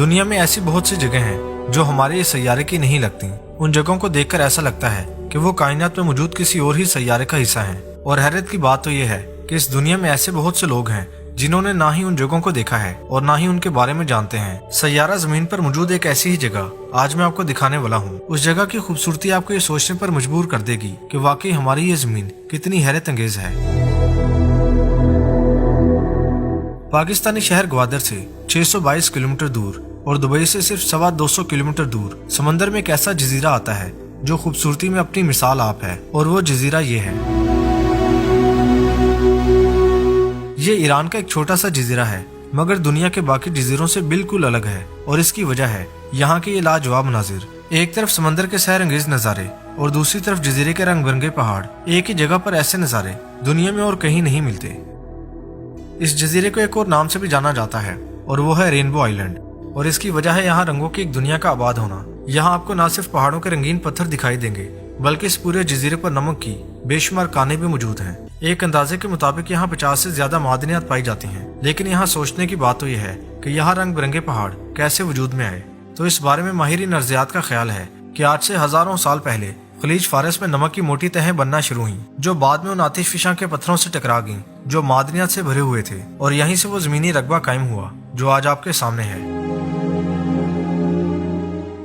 दुनिया में ऐसी बहुत सी जगह हैं जो हमारे इस सैयारे की नहीं लगती। उन जगहों को देखकर ऐसा लगता है कि वो कायनात में मौजूद किसी और ही सैयारे का हिस्सा हैं। और हैरत की बात तो ये है कि इस दुनिया में ऐसे बहुत से लोग हैं जिन्होंने ना ही उन जगहों को देखा है और ना ही उनके बारे में जानते हैं। सैयारा जमीन पर मौजूद एक ऐसी ही जगह आज मैं आपको दिखाने वाला हूँ। उस जगह की खूबसूरती आपको ये सोचने पर मजबूर कर देगी कि वाकई हमारी ये जमीन कितनी हैरत अंगेज है। पाकिस्तानी शहर ग्वादर से 622 किलोमीटर दूर और दुबई से सिर्फ 225 किलोमीटर दूर समंदर में एक ऐसा जजीरा आता है जो खूबसूरती में अपनी मिसाल आप है, और वो जजीरा ये है। ये ईरान का एक छोटा सा जजीरा है, मगर दुनिया के बाकी जजीरों से बिल्कुल अलग है। और इसकी वजह है यहाँ के ये लाजवाब मनाजिर। एक तरफ समंदर के सैर अंगेज नजारे और दूसरी तरफ जजीरे के रंग बिरंगे पहाड़। एक ही जगह पर ऐसे नजारे दुनिया में और कहीं नहीं मिलते। इस जजीरे को एक और नाम से भी जाना जाता है और वो है रेनबो आइलैंड। और इसकी वजह है यहाँ रंगों की एक दुनिया का आबाद होना। यहाँ आपको न सिर्फ पहाड़ों के रंगीन पत्थर दिखाई देंगे बल्कि इस पूरे जजीरे पर नमक की बेशुमार कानें भी मौजूद हैं। एक अंदाजे के मुताबिक यहाँ 50 से ज्यादा मादनियात पाई जाती हैं। लेकिन यहाँ सोचने की बात तो यह है कि यहाँ रंग बिरंगे पहाड़ कैसे वजूद में आए। तो इस बारे में माहिरीन अर्जियात का ख्याल है कि आज से हजारों साल पहले खलीज फारस में नमक की मोटी तहें बनना शुरू हुई, जो बाद में उन आतिशफिशां के पत्थरों से टकरा गईं, जो मादनियात से भरे हुए थे। और यहीं से वो जमीनी रकबा कायम हुआ जो आज आपके सामने है।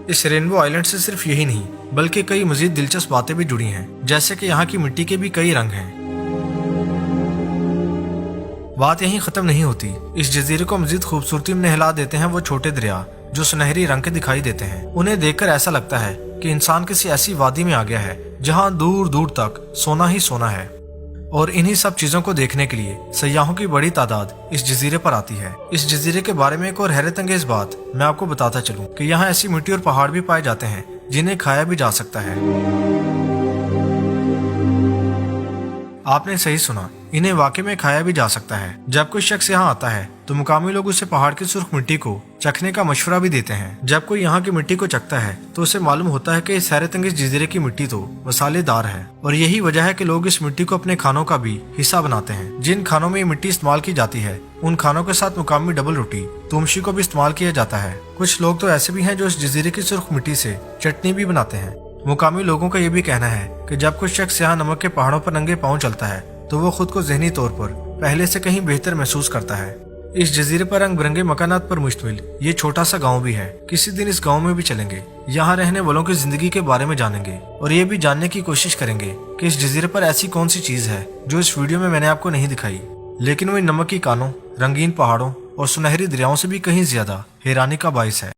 इस रेनबो आइलैंड से सिर्फ यही नहीं बल्कि कई मजीद दिलचस्प बातें भी जुड़ी हैं, जैसे कि यहाँ की मिट्टी के भी कई रंग हैं। बात यहीं खत्म नहीं होती। इस जजीरे को मजीद खूबसूरती में नहला देते हैं वो छोटे दरिया जो सुनहरी रंग के दिखाई देते हैं। उन्हें देखकर ऐसा लगता है कि इंसान किसी ऐसी वादी में आ गया है जहाँ दूर दूर तक सोना ही सोना है। और इन्हीं सब चीजों को देखने के लिए सयाहों की बड़ी तादाद इस जजीरे पर आती है। इस जजीरे के बारे में एक और हैरत अंगेज बात मैं आपको बताता चलूं कि यहाँ ऐसी मिट्टी और पहाड़ भी पाए जाते हैं जिन्हें खाया भी जा सकता है। आपने सही सुना, इन्हें वाकई में खाया भी जा सकता है। जब कोई शख्स यहाँ आता है तो मुकामी लोग उसे पहाड़ की सुर्ख मिट्टी को चखने का मशवरा भी देते हैं। जब कोई यहाँ की मिट्टी को चखता है तो उसे मालूम होता है कि इस हैरत अंगेज जजीरे की मिट्टी तो मसालेदार है। और यही वजह है कि लोग इस मिट्टी को अपने खानों का भी हिस्सा बनाते हैं। जिन खानों में ये मिट्टी इस्तेमाल की जाती है उन खानों के साथ मुकामी डबल रोटी तुमशी को भी इस्तेमाल किया जाता है। कुछ लोग तो ऐसे भी हैं जो इस जजीरे की सुर्ख मिट्टी से चटनी भी बनाते हैं। मुकामी लोगों का ये भी कहना है कि जब कुछ शख्स यहाँ नमक के पहाड़ों पर नंगे पांव चलता है तो वो खुद को ज़हनी तौर पर पहले से कहीं बेहतर महसूस करता है। इस जजीरे पर रंग बिरंगे मकानात पर मुश्तमिल ये छोटा सा गांव भी है। किसी दिन इस गांव में भी चलेंगे, यहाँ रहने वालों की जिंदगी के बारे में जानेंगे और ये भी जानने की कोशिश करेंगे कि इस जजीरे पर ऐसी कौन सी चीज है जो इस वीडियो में मैंने आपको नहीं दिखाई, लेकिन वो इन नमक की कानों, रंगीन पहाड़ों और सुनहरी दरियाओं से भी कहीं ज्यादा हैरानी का बाइस है।